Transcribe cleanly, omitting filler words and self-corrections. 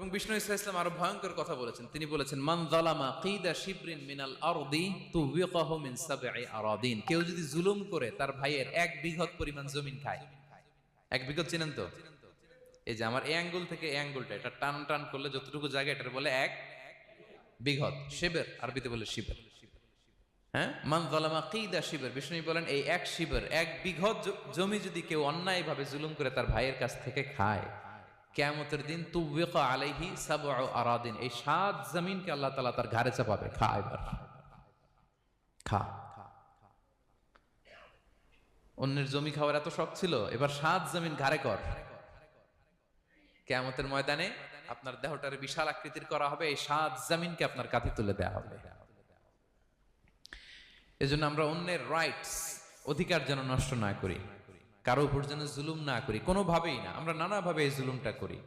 এবং বিষ্ণু ইসা ইসলাম আরো ভয়ঙ্কর কথা বলেছেন। তিনি বলেছেন, মান যালামা কিদা শিবরিন মিনাল আরদি তুবিকাহু মিন সাবঈ আরাদিন। কেউ যদি জুলুম করে তার ভাইয়ের 1 বিঘত পরিমাণ জমিন খায়। 1 বিঘত চিনেন তো? এই যে আমার এই আঙ্গুল থেকে এই আঙ্গুলটা, এটা টান টান করলে যতটুকু জায়গা, এটার বলে 1 বিঘত। শিবের আরবিতে বলে শিবের। হ্যাঁ, মান যালামা কিদা শিবের, বিষ্ণু বলেন এই 1 শিবের 1 বিঘত জমি যদি কেউ অন্যায় ভাবে জুলুম করে তার ভাইয়ের কাছ থেকে খায়, কিয়ামতের দিন তুবিকা আলাইহি সাবউ আরাদিন, এই 7 জমিনকে আল্লাহ তাআলা তার ঘাড়ে চাপাবে। খা এবার, খা। অন্যের জমি খাওয়ার এত শখ ছিল, এবার 7 জমিন ঘাড়ে কর। কিয়ামতের ময়দানে আপনার দেহটারে বিশাল আকৃতির করা হবে, এই 7 জমিনকে আপনার কাঁধে তুলে দেওয়া হবে। এজন্য আমরা অন্যের রাইটস, অধিকার যেন নষ্ট না করি, কারো উপর যেন জুলুম না করি, কোনোভাবেই না। আমরা নানাভাবে এই জুলুমটা করি।